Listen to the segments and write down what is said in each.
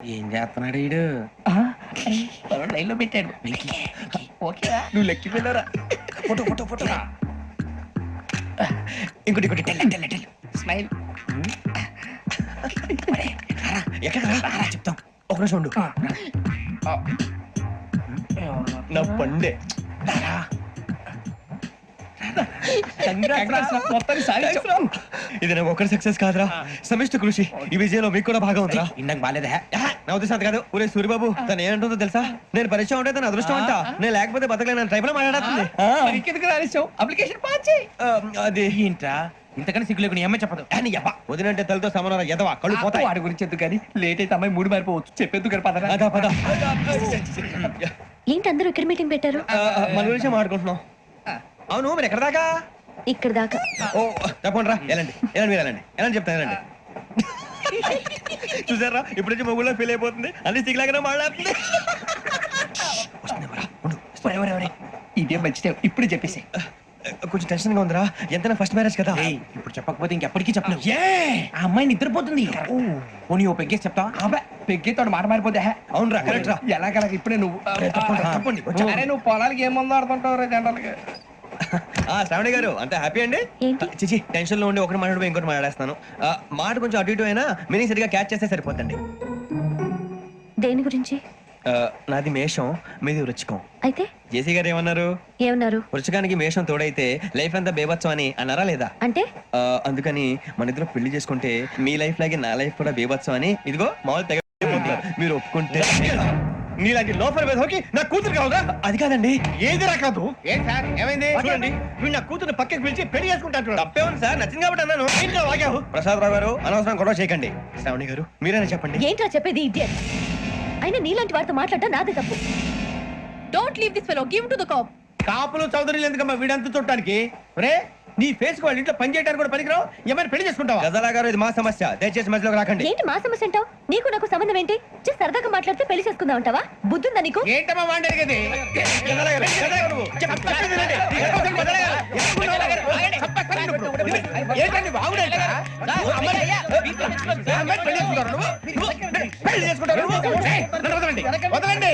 ఏం చేస్తున్నాడు వీడు? లైన్ లో పెట్టాడు. ఓకేరా నువ్వు లెక్కిపోయినారా? Photo photo photo. ఇంకోటి ఇంకోటి టెల్ స్మైల్. ఎక్కడ చెప్తాం. ఒక నిమిషం ఉండు. నా పండే ఇది నాకు ఒకరి సక్సెస్ కాదురా, సమిష్టి కృషి. ఈ విజయంలో మీకు కూడా భాగం ఉందిరా. ఇందాక బాగాలేదా? నా ఉద్దేశం అది కాదు. ఊరే సూర్యబాబు తను ఏమంటుందో తెలుసా? నేను పరిచయం ఉంటే తన అదృష్టం అంట, నేను లేకపోతే బతకలేను టైప్ లో మాట్లాడుతుంది. అప్లికేషన్ పాస్ చేయి. అది ఏంట్రా ఇంతకన్నా సిగ్గు లేకుండా ఏమై చెప్పదు. వదినంటే తలతో సమానం ఎదవా, కళ్ళు పోతాయి. వాడి గురించి ఎందుకు కానీ లేట్ అయితే అమ్మాయి మూడు మారిపోవచ్చు. చెప్పేందుకు కానీ పద. అదా పద. ఏంటి అందరూ ఇక్కడ మీటింగ్ పెట్టారు? మన గురించి మాట్లాడుకుంటున్నాం. అవును మీరు ఎక్కడ దాకా? ఇక్కడ దాకా. ఓ తప్పకుండా రా, వెళ్ళండి వెళ్ళండి మీరు వెళ్ళండి వెళ్ళండి చెప్తాను వెళ్ళండి. చూసారా ఇప్పుడు నుంచి మొగుల్లో ఫీల్ అయిపోతుంది, అన్ని సిగ్లాగానే మాట్లాడుతుంది. ఇదే మంచి టైం, ఇప్పుడు చెప్పేసి. కొంచెం టెన్షన్ గా ఉందిరా, ఎంతైనా ఫస్ట్ మ్యారేజ్ కదా. ఇప్పుడు చెప్పకపోతే ఇంకెప్పటికీ చెప్పలేవు. ఆ అమ్మాయి నిద్రపోతుంది. పోనీ ఓ పెగ్గేసి చెప్తా. పెగ్గేతో మాట మారిపోతే. అవునురా కరెక్ట్ రా. ఎలాగలా ఇప్పుడే నువ్వు తప్పండి. అరే నువ్వు పొలాలకి ఏం ముందు ఆడుతుంటావు జనరల్ గా. శ్రావణి గారు అంతా హ్యాపీ అండి? ఏంటి? చిచి టెన్షన్ లో ఉండి ఒకటి మాట్లాడిపోయి ఇంకోటి మాట్లాడేస్తాను. మాట కొంచెం అటు ఇటు అయినా మీనింగ్ సరిగా క్యాచ్ చేస్తే సరిపోతండి. దేని గురించి? నాది మేషం, మీది వృచ్చికం. అయితే జేసీ గారు ఏమన్నారు? ఏమన్నారు? వృచ్చికానికి మేషం తోడైతే లైఫ్ అంతా బేబత్సం అని అన్నారా లేదా? అంటే అందుకని మన ఇద్దరు పెళ్లి చేసుకుంటే మీ లైఫ్ లాగే నా లైఫ్ కూడా బేబత్సం అని ఇదిగో మామూలు తెగ మీరు ఒప్పుకుంటే. నీలాంటి లోపల వేదోకి నా కూతురు కావుగా. అది కాదండి. ఏది రాకాదు. ఏం సార్ ఏమైంది? చూడండి వీడు నా కూతురు పక్కకి పిలిచి పెళ్లి చేసుకుంటాను. తప్పే ఉంది సార్, నచ్చింది కాబట్టి అన్నాను. ఇంట్లో వాగావు. ప్రసాద్ రావు గారు అనవసరం గొడవ చేయకండి. శ్రావణి గారు మీరైనా చెప్పండి. ఏంట్రా చెప్పేది? ఇడియట్. అయినా నీలాంటి వారితో మాట్లాడటం నాదే తప్పు. Don't leave this fellow, give to the cop. కాపులు చౌదరులు ఎందుకమ్మా వీడంతా చూడటానికి? రే నీ ఫేస్ కు వాళ్ళ ఇంట్లో పని చేయడానికి కూడా పనికిరావు. ఏమైనా పెళ్లి చేసుకుంటావా? గజాలా గారు ఇది మా సమస్య, దయచేసి మధ్యలోకి రాకండి. ఏంటి మా సమస్య అంటావు? నీకు నాకు సంబంధం ఏంటి? జస్ట్ సరదాగా మాట్లాడితే పెళ్లి చేసుకుందాం అంటావా? బుద్ధుందా నీకు? ఏంటమ్మా వాడేది? గజాలా గారు, గజాలా గారు నువ్వు. ఏంటండి బాగుండే పెళ్లి చేసుకుంటారు. వదలండి వదలండి.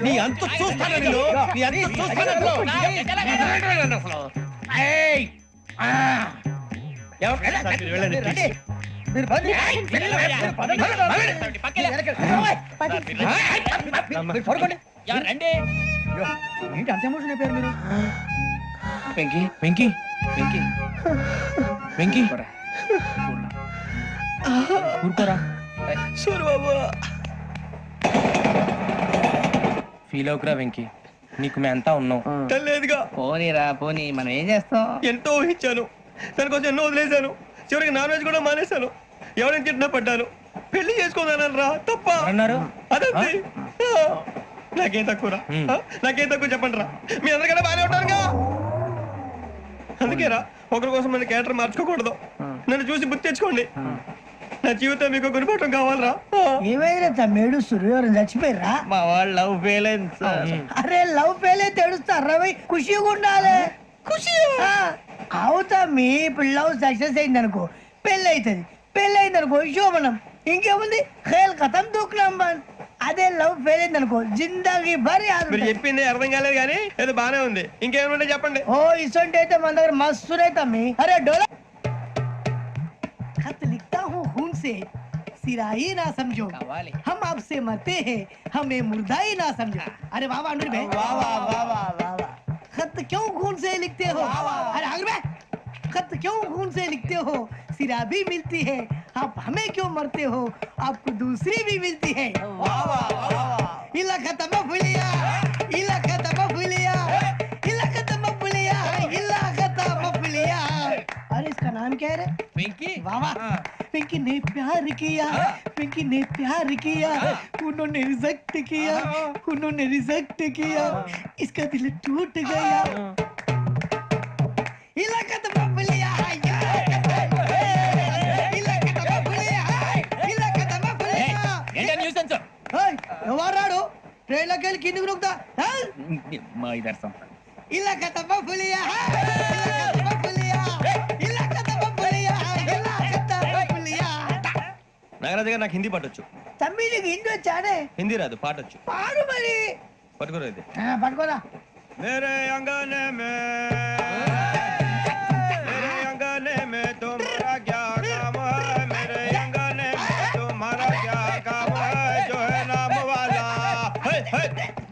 నీ అంత చూస్తాను నేను, నీ అంత చూస్తాను. ఏంటి అంత ఎమోషన్ అయిపోయారు మీరు? వెంకీ వెంకీ వెంకీ వెంకీ ఊరుకోరా. సూర్యబాబు ఫీల్ అవుకురా వెంకీ, నీకు మేము అంతా ఉన్నాం. లేదుగా. పోనీరా పోనీ, మనం ఏం చేస్తాం? ఎంతో ఊహించాను, దానికోసం ఎన్నో వదిలేశాను. చివరికి నాన్ వెజ్ కూడా మానేశాను. ఎవరైనా తిట్టినా పడ్డాను. పెళ్లి చేసుకోదానని రా తప్ప అన్నారు. అదంతే. నాకేం తక్కువరా? నాకేం తక్కువ చెప్పండి రా. మీ అందరికన్నా బాగానే ఉంటారుగా. అందుకేరా ఒకరి కోసం మన క్యారెక్టర్ మార్చుకోకూడదు. నన్ను చూసి గుర్తు తెచ్చుకోండి. నా జీవితం మీకు గురిపటం కావాలరా. ఏమైనా తమ్మేడు సూర్యవరం చచ్చిపోయిరా? మా వాళ్ళు లవ్ ఫెయిల్ అయింది సార్. అరే లవ్ ఫెయిల్ అయితే ఏడుస్తారా? ఖుషిగా ఉండాలి. ఖుషి అవుతా. మీ ఇప్పుడు లవ్ సక్సెస్ అయింది అనుకో పెళ్ళి అవుతుంది. పెళ్ళి అయింది అనుకో శోభనం. ఇంకేముంది ఖేల్ కథం దూకునాం బాన్. అదే లవ్ ఫెయిల్ అయింది అనుకో జిందాగీ భారీ. మీరు చెప్పింది అర్థం కాలేదు కానీ ఏదో బానే ఉంది. ఇంకేమంటే చెప్పండి. ఓ ఇసొంటి అయితే మన దగ్గర మస్తు తమ్మి. అరే డోలా खत लिखता हूँ खून से, सिरा ही ना समझो, हम आपसे मरते हैं, हमें मुर्दा ही ना समझो. अरे वाह वाह अनुर भाई, वाह वाह वाह वाह वाह. खत क्यों खून से लिखते हो? अरे अनुर भाई, खत क्यों खून से लिखते हो? सिरा भी मिलती है, आप हमें क्यों मरते हो? आपको दूसरी भी मिलती है. वाह वाह वाह. इला खत्म फुलिया, इला खत्म फुलिया, इला खत्म फुलिया, इला खत्म फुलिया. अरे इसका नाम क्या है रे? पिंकी. वाह वाह. पिंकी ने प्यार किया, पिंकी ने प्यार किया, उन्होंने रिजेक्ट किया, उन्होंने रिजेक्ट किया, इसका दिल टूट गया. इलाका तो बबलिया है, इलाका तो बबलिया है, इलाका तो बबलिया. ఏంటా న్యూసెన్స్? ओए ఎవరాడు ట్రైన్ లోకి వెళ్ళి కిందికి నొక్కుతా. మా ఇదర్సం. इलाका तो बबलिया है, इलाका तो बबलिया, इलाका तो बबलिया, इलाका तो నాగరాజు గారు నాకు హిందీ పాటొచ్చు. తమ్మి నీకు హిందీ వచ్చానే? హిందీ రాదు, పాటొచ్చు. పాడు మరి. పట్టుకోరు ఇది. పట్టుకోరా. मेरे अंगने में तुम्हारा क्या काम है? मेरे अंगने में तुम्हारा क्या काम है? जो है नाम वाला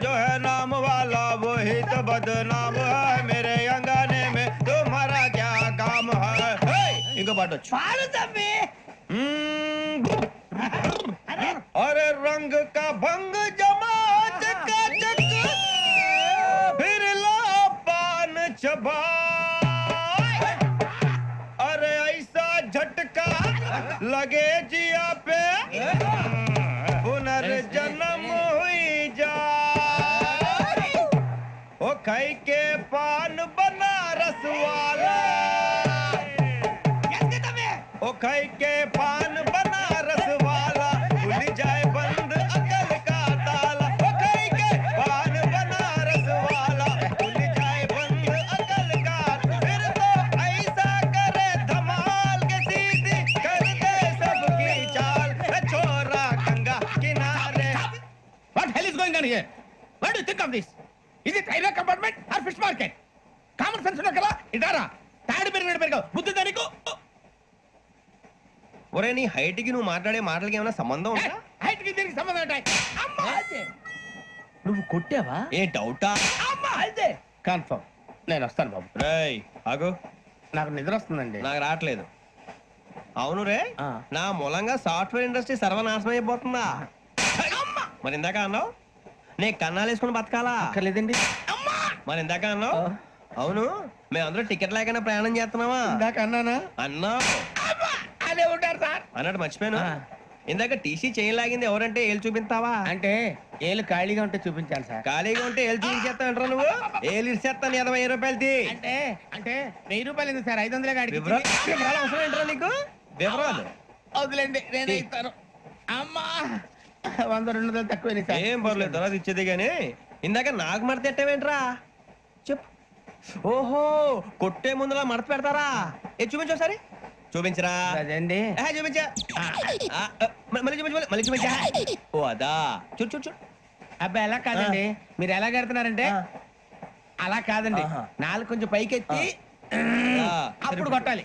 जो है नाम वाला वही तो बदनाम है. मेरे अंगने में तुम्हारा क्या काम है? इनको बाटो. పాడు తమ్మి. अरे रंग का भंग जमा चकाचक फिर ला पान चबा. अरे ऐसा झटका लगे जिया पे पुनर्जन्म हुई जा. ओ खाई के पान बनारस वाला. ओ खाई के पान बनारस वाला खुल जाए बंद अकल का ताला. ओ खाई के पान बनारस वाला खुल जाए बंद अकल का. फिर तो ऐसा करे धमाल के सीधी कर दे सबकी चाल. छोरा गंगा किनारे. What hell is going on here? What do you think of this? Is it railway compartment or fish market? Common sense ఉన్నా కదా ఇటారా. తాడు పెరిగావు బుద్ధి దానికి. ఒరే నీ హైట్ కి నువ్వు మాట్లాడే మాటలకి ఏమైనా సంబంధం ఉందా? హైట్ కి దీనికి సంబంధం ఉంటాయి. అమ్మా అదే. నువ్వు కొట్టావా? ఏ డౌటా? అమ్మా అదే. కన్ఫర్మ్. నేను వస్తాను బాబు. రేయ్ ఆగు. నాకు నిద్ర వస్తుందండి. నాకు రావట్లేదు. అవును రే, నా మూలంగా సాఫ్ట్వేర్ ఇండస్ట్రీ సర్వనాశనం అయిపోతుందా? మరి ఇందాక అన్నావు నే కన్నాలు వేసుకుని బతకాలా? లేదండి. మరి ఇందాక అన్నావు అవును మేమందరూ టికెట్ లేకుండా ప్రయాణం చేస్తున్నావా? ఇందాక అన్నానా? అన్నావు. అదే ఉంటారు సార్. అన్నట్టు మర్చిపోయాను. ఇందాక టీసీ చేయి లాగింది ఎవరంటే ఏళ్ళు చూపిస్తావా? అంటే ఏళ్ళు ఖాళీగా ఉంటే చూపించాలి సార్. ఖాళీగా ఉంటే ఏళ్ళు చూపించేస్తావు నువ్వు. ఏళ్ళు ఇచ్చేస్తాను 20 రూపాయలది. అంటే అంటే 1000 రూపాయలు ఎందుకు సార్? 500 గాడికి వివరాలు అవసరం ఏంట్రా నీకు? వివరాలు వదిలేండి, నేనే ఇస్తాను. అమ్మా 100-200 తక్కువ సార్. ఏం పర్లేదు, తర్వాత ఇచ్చేది గానీ ఇందాక నాకు మడత ఎట్టవేంట్రా చెప్పు. ఓహో కొట్టే ముందులా మడత పెడతారా? ఏ చూపించు ఒకసారి. చూపించరా? అదండి. చూపించా. మళ్ళీ చూపించు, మళ్ళీ చూపించా. ఓ అదా. చూడు చూడు చూడు. అబ్బాయి ఎలా కాదండి, మీరు ఎలా కడుతున్నారంటే అలా కాదండి. నాలుగు కొంచెం పైకెత్తి అప్పుడు కొట్టాలి.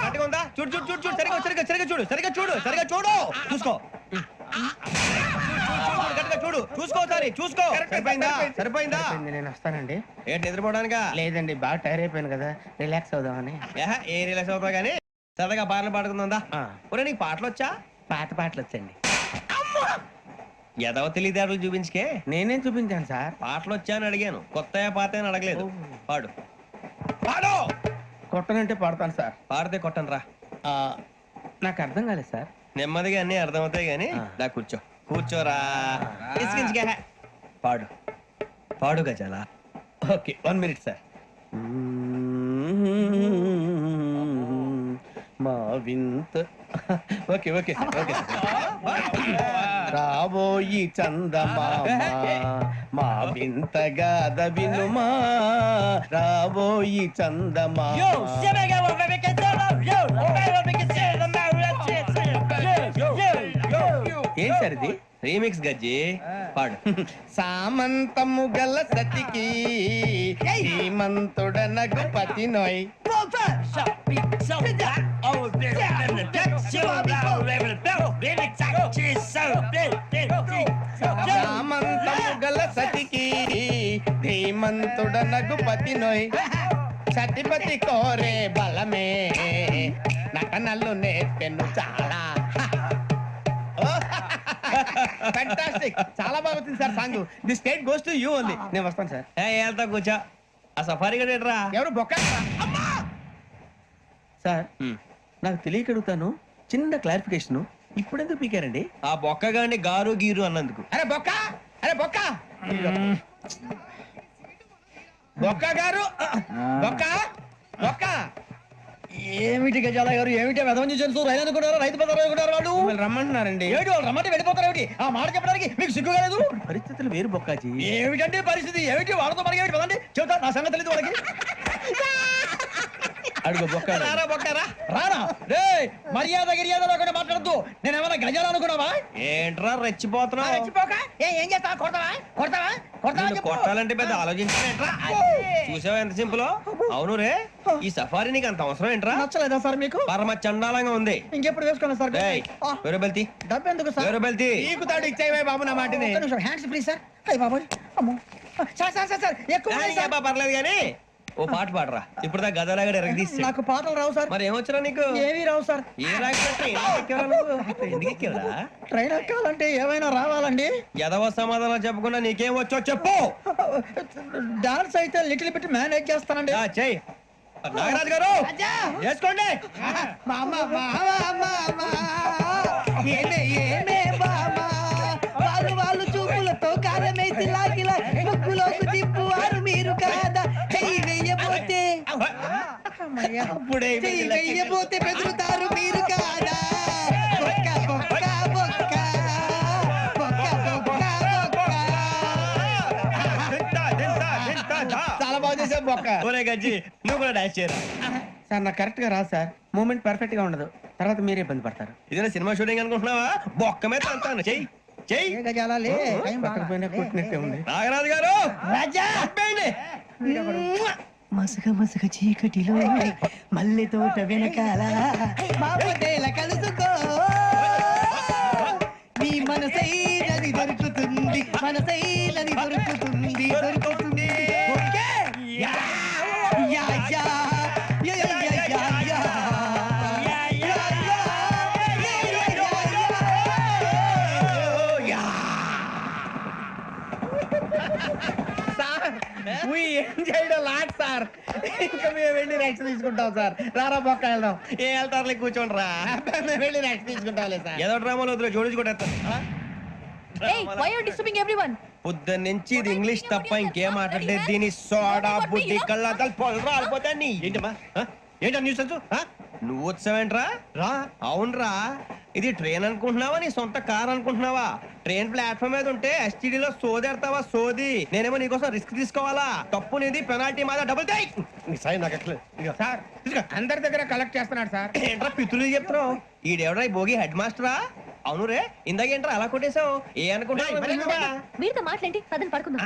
గట్టిగా ఉందా? చూడు చూడు చూడు చూడు. సరిగా సరిగా సరిగా చూడు, సరిగా చూడు, సరిగా చూడు. చూసుకో గట్టిగా చూడు. చూసుకో సారి చూసుకో. సరిపోయిందా? సరిపోయిందా? నేను వస్తానండి. ఏంటి నిద్రపోవడానికా? లేదండి, బాగా టైర్ అయిపోయాను కదా, రిలాక్స్ అవుదామని. ఏ రిలాక్స్ అవుతావు కానీ సరదాగా పాటలు పాడుకుందా? ఒరే నీకు పాటలు వచ్చా? పాత పాటలు వచ్చండి. ఎదవ తెలియదారులు చూపించుకే. నేనేం చూపించాను సార్? పాటలు వచ్చా అని అడిగాను, కొత్త పాత అని అడగలేదు. పాడు పాడు. కొట్టనంటే పడతాను సార్. పాడితే కొట్టను రా. నాకు అర్థం కాలేదు సార్. నెమ్మదిగా అన్ని అర్థమవుతాయి గానీ దా కూర్చో. కూర్చోరా. పాడు పాడు గజాల. Okay 1 minute sir. మా వింత. Okay okay okay. రాబోయి చందమామ మా వింత గాథ వినుమా. రాబోయి చందమామ. ఏం సార్ ఇది? రీమిక్స్ గజ్జి. పాడు. సామంతము గల సతికి శ్రీమంతుడనగు పతి నోయ్. సామంతము గల సతికి ధీమంతుడనగు పతి నోయ్. సతిపతి కోరే బలమే నటనలు నేర్పెను చాలా. ఫ్యాంటాస్టిక్, చాలా బాగా వచ్చింది sir song. The state goes to you only. నేను వస్తాను సార్. వెళ్తా కూర్చో. ఆ సఫారీ గడేట్రా. ఎవరు బొక్క సార్? నాకు తెలియక అడుగుతాను, చిన్న క్లారిఫికేషన్. ఇప్పుడెందుకు పీకారండి? ఆ బొక్క గాని గారు గీరు అన్నందుకు. అరే బొక్క, అరే బొక్క, బొక్క గారు, బొక్క బొక్క. ఏమిటి గజాల గారు, ఏమిటి వెదవం చూసారు? రైలు అనుకున్నారు, రైతు బజార్ అనుకున్నారు. వాళ్ళు రమ్మంటున్నారండి. ఏమిటి వాళ్ళు రమ్మంటే వెళ్ళిపోతారు? ఏమిటి ఆ మాట చెప్పడానికి మీకు సిగ్గు కాలేదు? పరిస్థితులు వేరు బొక్కాజీ. ఏమిటంటే పరిస్థితి? ఏమిటి వాళ్ళతో మనకి ఏమిటి? పదండి చెబుతా, నా సంగతి తెలియదు వాళ్ళకి. అడుగు బొక్క రారా బొక్కరా. రారా రే మర్యాద గిర్యాద లేకుండా మాట్లాడద్దు నేను ఏమైనా గజాలు అనుకున్నావా ఏంట్రా రెచ్చిపోతున్నావు? రెచ్చిపోక ఏం చేస్తావా కొడతావా కొడతావా కొడతావా నిన్ను చెప్పు. కొట్టాలంటే పెద్ద ఆలోచించావేంట్రా? చూసావా ఎంత సింపుల్? అవును రే, ఈ సఫారీ నీకు అంత అవసరం ఏంట్రా? నచ్చలేదా సార్ మీకు పరమ చండాలంగా ఉంది. ఇంకెప్పుడు వేసుకోండి సార్ వేరే బెల్తి, డబ్బు ఎందుకు సార్ వేరే బెల్తి. నీకు తాడు ఇచ్చేవే బాబు నా మాటని హ్యాండ్స్ ఫ్రీ సార్ అయ్యి బాబోయ్ అమ్మో సార్ సార్ సార్ సార్ ఎక్కువ ఉన్నాయి సార్. పర్లేదు కానీ ఓ పాట పాడరా. ఇప్పుడు దా గదలాగడ ఎరగదీసి. నాకు పాటలు రావు సార్ మరి ఏమొచ్చరా నీకు? ఏమీ రావు సార్ ఏ రాకపోతే ఎందుకు ఎక్కేవరా? ట్రైన్ ఎక్కాలంటే ఏమైనా రావాలండి ఎదవ సమాధానం చెప్పకుండా నీకేం వచ్చో చెప్పు. డాన్స్ అయితే లిటిల్ బిట్ మేనేజ్ చేస్తానండి చెయ్యి. నాగరాజు గారు వేసుకోండి. మామ మామ మామ ఏమే ఏమే మామ వాళ్ళు చూపులతో కారమేసి లాగిలా ముక్కులోకి తిప్పువారు మీరు కాదా చెయ్యి వెయ్యబోతే అప్పుడే చెయ్యి వెయ్యబోతే బెదురుతారు మీరు కాదా బొక్క బొక్క బొక్క బొక్క బొక్క బొక్క. చాలా బాగా చేశారు బొక్క ఒరే గజ్జి, నువ్వు కూడా డాన్స్ చేయరా. సార్ నాకు కరెక్ట్ గా రాదు సార్ మూమెంట్ పర్ఫెక్ట్ గా ఉండదు తర్వాత మీరే ఇబ్బంది పడతారు ఇదేనా సినిమా షూటింగ్ అనుకుంటున్నావా? బొక్క మీద అంటాను. చెయ్యి చెయ్యి. కొట్టినట్టే ఉంది నాగరాజు గారు రాజా చెప్పేయండి. మసక మసక చీకటిలో మల్లె తోట వెనకాల మాపటేల కలుసుకో నీ మనసైనది దొరుకుతుంది మనసైనది దొరుకుతుంది దొరుకుతుంది okay? Yeah, yeah, yeah, yeah, yeah, yeah, yeah, yeah. Yeah, yeah, yeah, yeah, yeah, yeah. Sir ఏం చేయడం లాట్ సార్ ఇంకా మేము వెళ్ళి రెక్స్ తీసుకుంటాం సార్ రారా బొక్క వెళ్దాం ఏ వెళ్తారులే, కూర్చోండి రా. మేము వెళ్ళి రెక్స్ తీసుకుంటాంలే సార్ ఏదో డ్రామాలో వద్దులే, జోడించుకుంటేస్తాను. Hey, why are you disturbing everyone? పొద్దున్న నుంచి ఇది ఇంగ్లీష్ తప్ప ఇంకేం మాట్లాడలేదు. దీని సోడా బుద్ధి కళ్ళ పొలరా ఆడిపోతా నీ. ఏంటమ్మా ఏంటా న్యూస్ నువ్వు వచ్చావేంట్రా? రా. అవునరా, ఇది ట్రైన్ అనుకుంటున్నావా నీ సొంత కార్ అనుకుంటున్నావా? ట్రైన్ ప్లాట్ఫామ్ మీద ఉంటే STD లో సోదేడతావా సోది. నేనేమో నీకోసం రిస్క్ తీసుకోవాలా? తప్పు నీది, పెనాల్టీ మాదా, డబుల్ టై. సాయి నాకు ఎట్లా సార్ అందరి దగ్గర కలెక్ట్ చేస్తున్నాడు సార్ ఏంట్రా పితులు చెప్తున్నావు? ఈడెవడ్రా ఈ భోగి హెడ్ మాస్టరా? అవును రే, ఇందాకేంట్రా అలా కొట్టేశావు? ఏ అనుకుంటా మీరుతో మాట్లాడి అతను పడుకుందాం.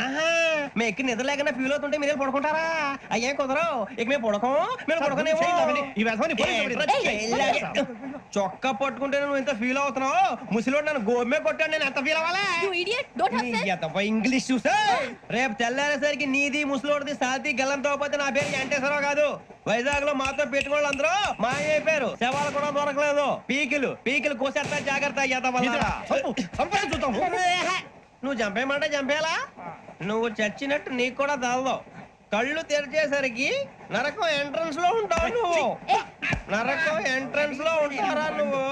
మేము ఎక్కి నిద్ర లేకుండా ఫీల్ అవుతుంటే మీరు పడుకుంటారా? అయ్యే కుదరవు. ఇక మేము పడకం, మీరు పడకనేమో. చొక్కా పట్టుకుంటే నువ్వు ఎంత ఫీల్ అవుతున్నావు? ముసలివాడు నన్ను గోమే కొట్టాడు, నేను ఎంత ఫీల్ అవ్వాలా? You idiot, don't have sense. English చూసా రేపు తెల్లారేసరికి నీది ముసలోడిది సాతి గల్లంతో పోతే నా పేరు వెంకటేశ్వరరావు కాదు. వైజాగ్ లో మాతో పెట్టుకోళ్ళు అందరూ మాయైపోయారు. శవాలు కూడా దొరకలేదు. పీకిలు కోసేస్తా, జాగ్రత్త. నువ్వు చంపేయమంటే చంపేలా? నువ్వు చచ్చినట్టు నీకు కూడా తగదు. కళ్ళు తెరిచేసరికి నరకం ఎంట్రన్స్ లో ఉంటావు నువ్వు. నరకం ఎంట్రన్స్ లో ఉంటారా నువ్వు?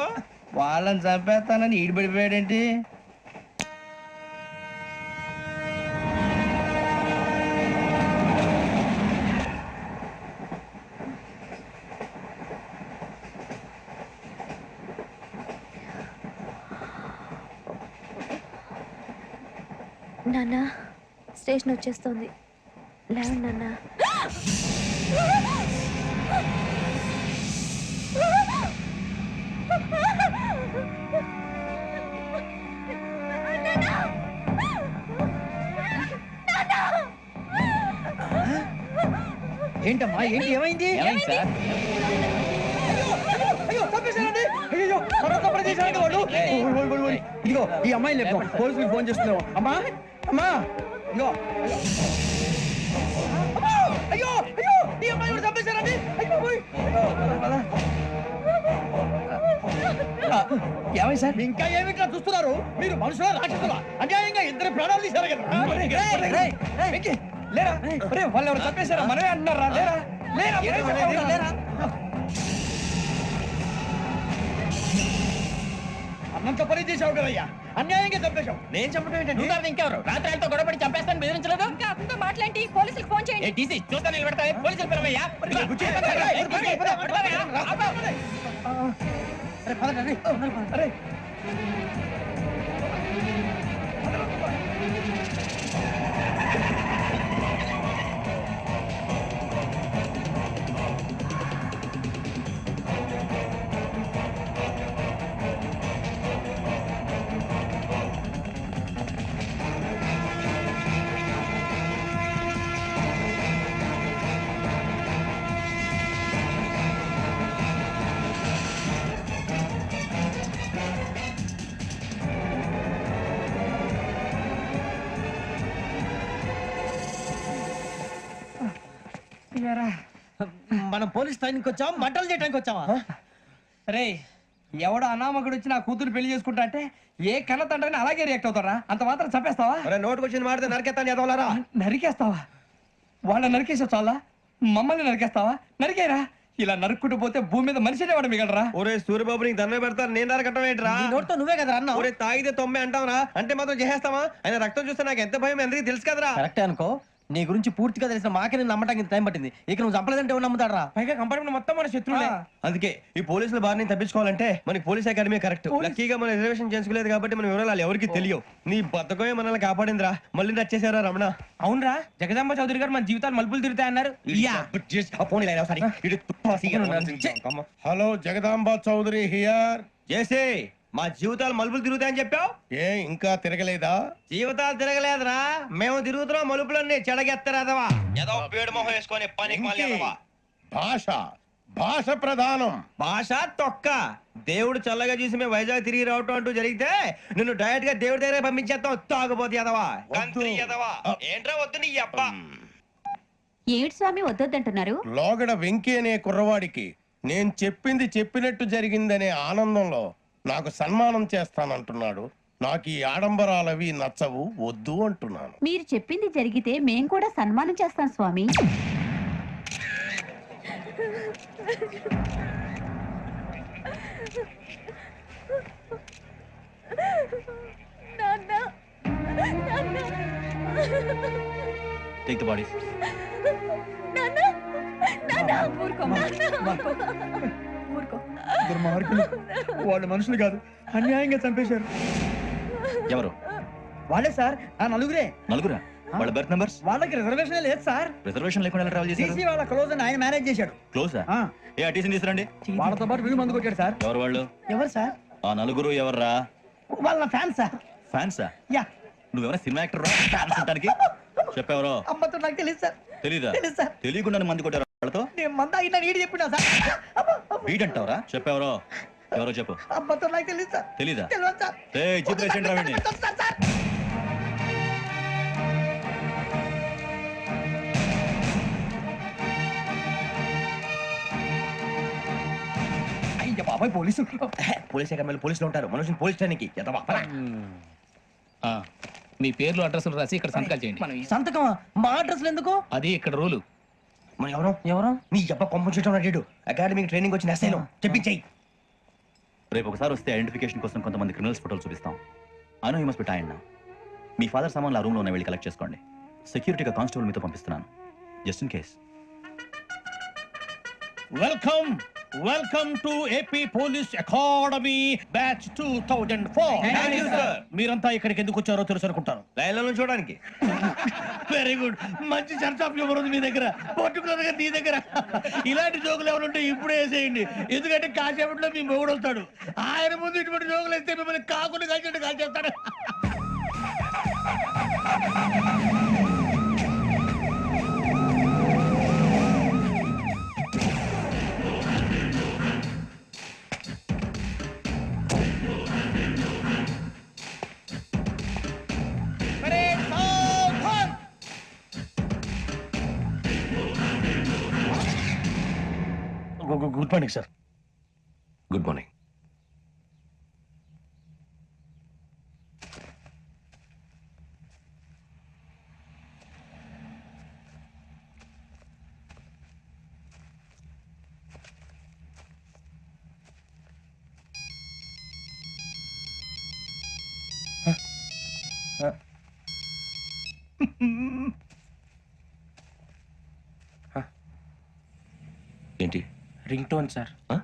వాళ్ళని చంపేస్తానని ఈడిపడిపోయాడేంటి? నాన్న స్టేషన్ వచ్చేస్తుంది, లేవండి నాన్న. ఏంటమ్మా ఏంటి ఏమైంది సార్? ఇదిగో ఈ అమ్మాయి లేదు, పోలీసులకు ఫోన్ చేస్తున్నావు. అమ్మా అమ్మా ఇదిగో అయ్యో అయ్యో ఈ అమ్మాయి కూడా చంపేశారండి. ఏమై సార్ ఇంకా ఏమిట్లా చూస్తున్నారు? మీరు మనుషుల రాక్షసులా? అన్యాయంగా ఇద్దరు ప్రాణాలు తీశారు కదా. లేరా వాళ్ళు ఎవరు చంపేశారా? మనమే అంటున్నారా? లేరా లేరా లేరా అన్నంత పని చేసావు కదయ్యా, అన్యాయంగా చంపేశావు. నేను చెప్పడం ఏంటంటే ఇంకెవరు రాత్రి గొడవపడి చంపేస్తాను బెదిరించలేదు. ఇంకా అతనితో మాట్లాడి పోలీసులకు ఫోన్ చేయండి. చూస్తా నిలబెడతా పోలీసులు పిలవయ్యా. అరే మనం పోలీస్ ట్రైనింగ్ వచ్చావా మంటలు చేయడానికి వచ్చావా? రే ఎవడో అనామకుడు వచ్చి నా కూతురు పెళ్లి చేసుకుంటా అంటే ఏ కన్న తండ్రిని అలాగే రియాక్ట్ అవుతారా? అంత మాత్రం చంపేస్తావా? నోటుకు వచ్చింది మాడితే నరకెత్తాను ఎదవలారా. నరికేస్తావా? వాళ్ళ నరికేసా చాలా మమ్మల్ని నరికేస్తావా? నరికేరా. ఇలా నరుక్కుంటూ పోతే భూమి మీద మనిషినే వాడు మిగలరా. ఒరే సూర్యబాబు నీకు దండం పెడతాను, నేను నరకటం ఏంట్రా? నీ నోటితో నువ్వే కదా అన్నావు. ఒరే తాగితే తొమ్మే అంటావురా, అంటే మాత్రం చేసేస్తావా? ఆయన రక్తం చూస్తే నాకు ఎంత భయం అందరికీ తెలుసు కదరా. కరెక్టే అనుకో. నీ గురించి పూర్తిగా తెలిసిన మాకే నేను నమ్మటానికి ఇంత టైం పట్టింది. ఇక నువ్వు చంపలేదంటే ఎవరు నమ్ముతాడరా? పైగా కంపార్ట్మెంట్ మొత్తం మన శత్రువులే. అందుకే ఈ పోలీసుల బారి నుంచి తప్పించుకోవాలంటే మనకి పోలీస్ అకాడమీ కరెక్ట్. లక్కీగా మన రిజర్వేషన్ చేసుకోలేదు కాబట్టి మన వివరాలు ఎవరికి తెలియవు. నీ బతకమే మనల్ని కాపాడిందిరా. మళ్ళీ నచ్చేసారా రమణ? అవునరా, జగదాంబ చౌదరి గారు మన జీవితాలు మలుపులు తిరుగుతాయన్నారు. Hello Jagadamba Chowdary here. చేసే మా జీవితాలు మలుపులు తిరుగుతాయని చెప్పావు. ఏ ఇంకా తిరగలేదా? జీవితాలు తిరగలేదురా, మేము తిరుగుతున్నాం మలుపులన్నీ. చెడగెత్తరాదవా ఏదో పేడు మొహం వేసుకొని పనికి మళ్ళీ ఎదవా. భాష భాష ప్రధానం. భాష తొక్క. దేవుడు చల్లగా చూసి మేము వైజాగ్ తిరిగి రావటం అంటూ జరిగితే నిన్ను డైరెక్ట్ గా దేవుడి దగ్గర పంపించేస్తాం. తాగుబోతు ఎదవా, కంత్రి ఎదవా. ఏంట్రా వద్దు నీ అబ్బా. ఏమిటి స్వామి వద్దొద్దంటున్నారు? లోగడ వెంకీ అనే కుర్రవాడికి నేను చెప్పింది చెప్పినట్టు జరిగిందనే ఆనందంలో నాకు సన్మానం చేస్తానంటున్నాడు. నాకు ఈ ఆడంబరాలవి నచ్చవు, వద్దు అంటున్నాను. మీరు చెప్పింది జరిగితే మేం కూడా సన్మానం చేస్తాం స్వామి. Take the bodies. వాళ్ళు మనుషులు కాదు, అన్యాయంగా చంపేశారు. ఎవరు? వాళ్ళే సార్, ఆ నలుగురే. నలుగురా? వాళ్ళ బర్త్ నంబర్స్? వాళ్ళకి రిజర్వేషన్ లేదు సార్. రిజర్వేషన్ లేకుండా ఎలా ట్రావెల్ చేశారు? వాళ్ళ క్లోజ్ అని ఆయన మేనేజ్ చేశాడు. క్లోజా? ఏ అటీసీని తీసుకురండి. వాళ్ళతో పాటు వీళ్ళు మందు కొట్టాడు సార్. ఎవరు వాళ్ళు? ఎవరు సార్? ఆ నలుగురు ఎవర్రా? వాళ్ళ ఫ్యాన్స్ సార్. ఫ్యాన్సా? యా. నువ్వేమైనా సినిమా యాక్టర్ రా? ఫ్యాన్స్ అంటానికి చెప్పెవరో? అమ్మతో నాకు తెలియదు సార్. తెలీదా? తెలీదు సార్. తెలియకుండా మంది కొట్టారు వాళ్ళతో? నేను మంద అయినా నీడి చెప్పినా సార్. వీడంటావరా? చెప్పెవరో? ఎవరో చెప్పు. అమ్మతో నాకు తెలియదు సార్. తెలీదా? తెలియదు సార్. చెప్పేసండి రావండి. అయ్య బాబాయ్ పోలీసు. పోలీస్ అకాడమీలో పోలీసులు ఉంటారు, మనుషులు పోలీస్ ట్రైనింగ్ ఎదవా. మీ పేర్లు అడ్రస్లు రాసి ఇక్కడ సంతకాలు చేయండి. సంతకమా? మా అడ్రస్లు ఎందుకు? అది ఇక్కడ రూలు. మనం ఎవరు ఎవరు? నీ అబ్బ పంపించడం అడిగాడు. అకాడమిక్ ట్రైనింగ్ వచ్చిన ఎస్ఐలో చెప్పించాయి. రేపు ఒకసారి వస్తే ఐడెంటిఫికేషన్ కోసం కొంతమంది క్రిమినల్స్ ఫోటోలు చూపిస్తాం. I know you must be tired now. Me father సామాన్లు ఆ రూమ్లో ఉన్న వెళ్ళి కలెక్ట్ చేసుకోండి. సెక్యూరిటీగా కానిస్టేబుల్ మీతో పంపిస్తున్నాను, just in case. Welcome welcome to AP police academy batch 2004. Thank you, sir. మీరంతా ఇక్కడికి ఎందుకు వచ్చారో తెలుసు అనుకుంటాను. లైన్లో చూడడానికి. Very good. మంచి చర్చ ఆఫ్ హ్యూమర్ ఉంది మీ దగ్గర, పర్టికులర్ గా నీ దగ్గర. ఇలాంటి జోకులు ఎవరుంటే ఇప్పుడే వేసేయండి, ఎందుకంటే కాసేపట్లో మీ మొగుడు వస్తాడు. ఆయన ముందు ఇటువంటి జోకులు వేస్తే మిమ్మల్ని కాకుండా కాల్చేట్టు కాల్చేస్తాడు. Good morning sir. Good morning. ఏంటి? Ring tone sir. ఆ?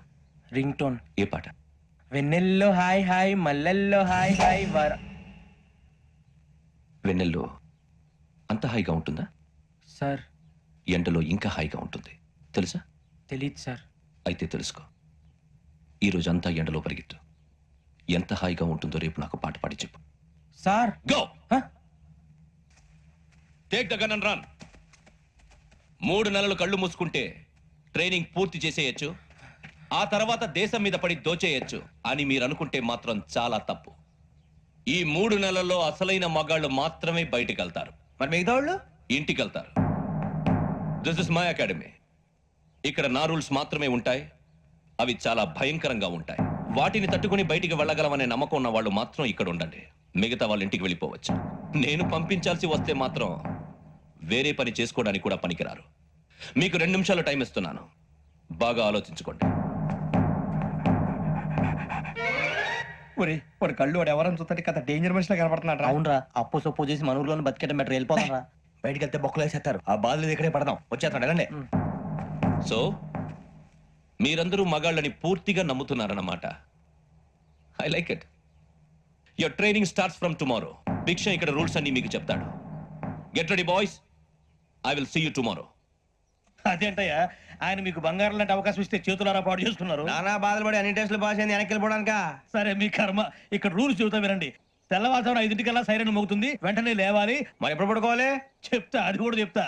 Ring tone. ఏ పాట? వెన్నెల్లో హాయ్ హాయ్, మల్లెల్లో హాయ్ హాయ్ వర. వెన్నెల్లో అంత హాయిగా ఉంటుందా? సార్ ఎండలో ఇంకా హాయిగా ఉంటుంది తెలుసా? తెలీదు సార్. అయితే తెలుసుకో. ఈరోజు అంతా ఎండలో పరిగెత్తు. ఎంత హాయిగా ఉంటుందో రేపు నాకు పాట పాడి చెప్పు. Sir go take the gun and run. 3 నెలలు కళ్ళు మూసుకుంటే ట్రైనింగ్ పూర్తి చేసేయచ్చు, ఆ తర్వాత దేశం మీద పడి దోచేయచ్చు అని మీరు అనుకుంటే మాత్రం చాలా తప్పు. ఈ 3 నెలల్లో అసలైన మగాళ్ళు మాత్రమే బయటికి వెళ్తారు. మరి మిగతా వాళ్ళు ఇంటికి వెళ్తారు. This is my academy. ఇక్కడ నా రూల్స్ మాత్రమే ఉంటాయి. అవి చాలా భయంకరంగా ఉంటాయి. వాటిని తట్టుకుని బయటికి వెళ్ళగలమనే నమ్మకం ఉన్న వాళ్ళు మాత్రం ఇక్కడ ఉండండి. మిగతా వాళ్ళ ఇంటికి వెళ్ళిపోవచ్చు. నేను పంపించాల్సి వస్తే మాత్రం వేరే పని చేసుకోవడానికి కూడా పనికిరారు. మీకు 2 నిమిషాలు టైం ఇస్తున్నాను. బాగా ఆలోచించుకోండి. వాడు కళ్ళు వాడు ఎవరైనా చూస్తే కథ డేంజర్ మనిషిలో కనపడుతున్నాడు. అవునరా, అప్పు సొప్పు చేసి మన ఊర్లో బతికేట బెటర్ వెళ్ళిపోతారా. బయటికి వెళ్తే బొక్కలు వేసేస్తారు. ఆ బాధలు ఇక్కడే పడదాం. వచ్చేస్తాడు వెళ్ళండి. సో మీరందరూ మగాళ్ళని పూర్తిగా నమ్ముతున్నారన్నమాట. I like it. Your training starts from tomorrow. Bhiksha ఇక్కడ రూల్స్ అన్ని మీకు చెప్తాడు. Get ready boys. I will see you tomorrow. అదేంటయ్యా, ఆయన మీకు బంగారం లాంటి అవకాశం ఇస్తే చేతులారా పాటు చేసుకున్నారు. నానా బాధలు పడి అన్ని టెస్టులు పాస్ అయింది, వెనక్కి వెళ్ళిపోవడానికా? సరే మీ కర్మ. ఇక్కడ రూల్స్ చెబుతా వినండి. తెల్లవారుజామున 5 సైరన్ మోగుతుంది, వెంటనే లేవాలి. మరి ఎప్పుడు పడుకోవాలి? చెప్తా, అది కూడా చెప్తా.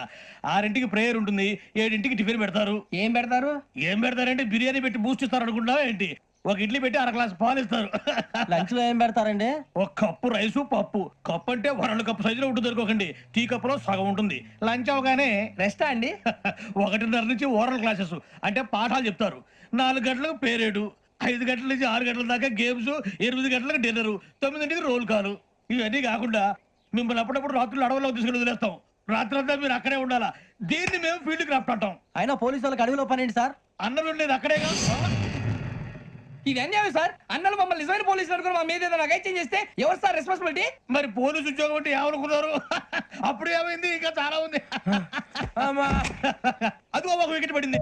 6 ప్రేయర్ ఉంటుంది, 7 టిఫిన్ పెడతారు. ఏం పెడతారు? ఏం పెడతారంటే బిర్యానీ పెట్టి బూస్ట్ ఇస్తారు అనుకుంటున్నావా ఏంటి? ఒక ఇడ్లీ పెట్టి 1 గ్లాస్ పాలు ఇస్తారు. లంచ్ లో ఏం పెడతారండి? ఒక కప్పు రైసు పప్పు. కప్పు అంటే 2 కప్పు సైజులో ఉంటుంది అనుకోకండి. టీ కప్పులో సగం ఉంటుంది. లంచ్ అవగానే రెస్టా అండి? 1:30 నుంచి ఓరల్ క్లాసెస్ అంటే పాఠాలు చెప్తారు. 4 గంటలకు పేరేడు, 5 గంటల నుంచి 6 గంటల దాకా గేమ్స్, 8 గంటలకు డిన్నర్, 9 రోల్ కాలు. ఇవన్నీ కాకుండా మిమ్మల్ని అప్పుడప్పుడు రాత్రులు అడవుల్లో తీసుకుని వదిలేస్తాం. రాత్రంతా మీరు అక్కడే ఉండాలా. దీన్ని మేము ఫీల్డ్ క్రాఫ్ట్ అంటాం. అయినా పోలీసు వాళ్ళకి అడవిలో పని ఏంటి సార్? అన్నం ఉండేది అక్కడే కాదు. ఇది అన్యాయం సార్. అన్నలు మమ్మల్ని నిజమైన పోలీసులు అనుకుని మా మీద ఏదైనా అగైత్యం చేస్తే ఎవరు సార్ రెస్పాన్సిబిలిటీ? మరి పోలీసు ఉద్యోగం అంటే ఏమనుకున్నారు? అప్పుడు ఏమైంది? ఇంకా చాలా ఉంది. అదిగో ఒక వికెట్ పడింది.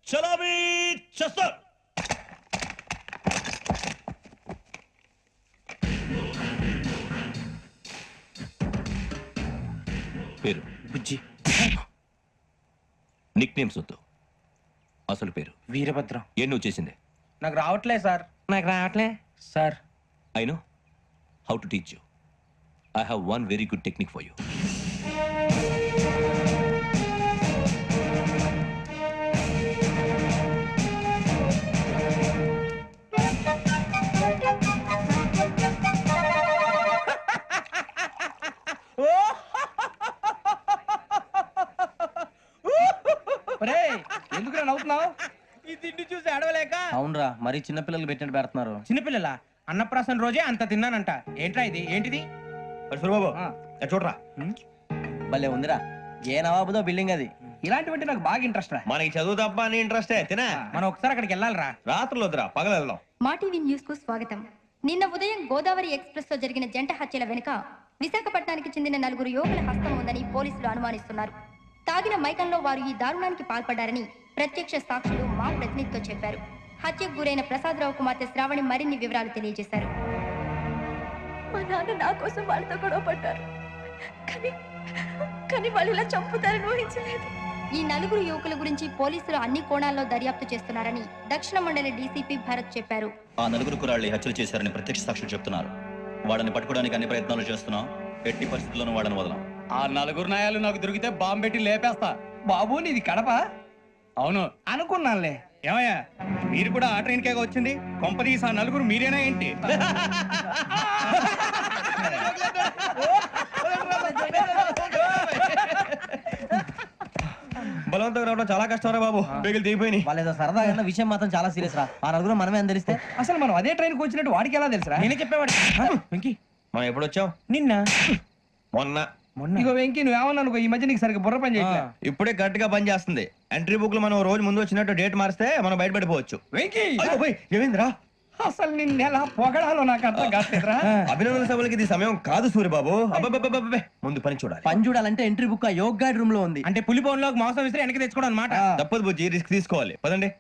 చలామీ చేస్తారు. పేరు బుజ్జి. నిక్ నేమ్స్ వద్దు. అసలు పేరు వీరభద్రం. ఏ నువ్వు చేసింది? నాకు రావట్లే సార్. నాకు రావట్లే sir. I know how to teach you. I have one very good technique for you. ఎందుకు నవ్వుతున్నావు? ఈ తిండి చూసి అడవలేక. అవునరా, మరి చిన్నపిల్లలు పెట్టినట్టు పెడుతున్నారు. చిన్నపిల్లల అన్నప్రాసన రోజే అంత తిన్నానంట. ఏంట్రా ఇది? ఏంటిది? సూరిబాబు చూడరా. భలే ఉందిరా. ఏ నవాబుదో బిల్డింగ్ అది. ఇలాంటివంటే నాకు బాగా ఇంట్రెస్ట్ రా. మనకి చదువు తప్ప అని ఇంట్రెస్టే. తినా మనం ఒకసారి అక్కడికి వెళ్ళాలిరా. రాత్రులు వద్దురా, పగలు వెళ్దాం. మా టీవీ న్యూస్ కు స్వాగతం. నిన్న ఉదయం గోదావరి ఎక్స్ప్రెస్ లో జరిగిన జంట హత్యల వెనుక విశాఖపట్నానికి చెందిన 4 యువకుల హస్తం ఉందని పోలీసులు అనుమానిస్తున్నారు. తాగిన మైకంలో వారు ఈ దారుణానికి పాల్పడ్డారని ప్రత్యక్ష సాక్షులు మా ప్రతినిధితో చెప్పారు. హత్యకు గురైన ప్రసాదరావు కుమార్తె శ్రావణి మరిన్ని వివరాలు తెలియజేశారు. మా నాన్న నా కోసం వాళ్ళతో గొడవ పడ్డారు, కానీ వాళ్ళు ఇలా చంపుతారని ఊహించలేదు. ఈ 4 యువకుల గురించి పోలీసులు అన్ని కోణాల్లో దర్యాప్తు చేస్తున్నారని దక్షిణ మండలి డీసీపీ భరత్ చెప్పారు. ఆ 4 కుర్రాళ్ళు హత్యలు చేశారని ప్రత్యక్ష సాక్షులు చెప్తున్నారు. వాళ్ళని పట్టుకోవడానికి అన్ని ప్రయత్నాలు చేస్తున్నాం. ఎట్టి పరిస్థితుల్లోనూ వాళ్ళని వదలం. ఆ 4 నాయాలు నాకు దొరికితే బాంబు పెట్టి లేపేస్తా. బాబు నీది కడప? అవును అనుకున్నానులే. ఏమయ్యా, మీరు కూడా ఆ ట్రైన్ కేగా వచ్చింది? కొంపదీసి ఆ 4 మీరేనా ఏంటి? బలవంతంగా రావడం చాలా కష్టం రా బాబు. బేగులు దిగిపోయినాయి. వాళ్ళేదో సరదాగా విషయం మాత్రం చాలా సీరియస్ రా. ఆ 4 మనమే అని తెలిస్తే అసలు మనం అదే ట్రైన్కి వచ్చినట్టు వాడికి ఎలా తెలుసురా? నేనే చెప్పేవాడు. వెంకీ, మనం ఎప్పుడు వచ్చాం? నిన్న మొన్న. ఇగో వెంకీ, నువ్వేమన్నా అనుకో, ఈ మధ్య నీకు సరిగ్గా బుర్ర పని చేయట్లేదు. ఇప్పుడే కరెక్ట్ గా పని చేస్తుంది. ఎంట్రీ బుక్ లో మనం రోజు ముందు వచ్చినట్టు డేట్ మారిస్తే మనం బయటపడిపోవచ్చు. వెంకీ, ఏమైందిరా? అసలు నిన్న ఎలా పొగడాలో నాకు అర్థం కాట్లేదురా. అభినందన సభలకి ఇది సమయం కాదు సూర్యబాబు. అబ్బబ్బబ్బబ్బబ్బే, ముందు పని చూడాలి. పని చూడాలంటే ఎంట్రీ బుక్ ఆ యోగ్ గైడ్ రూమ్ లో ఉంది. అంటే పులి బోన్లో మాంసం విసిరి వెనక్కి తెచ్చుకోవడం అనమాట. తప్పదు బుజ్జి, రిస్క్ తీసుకోవాలి. పదండి.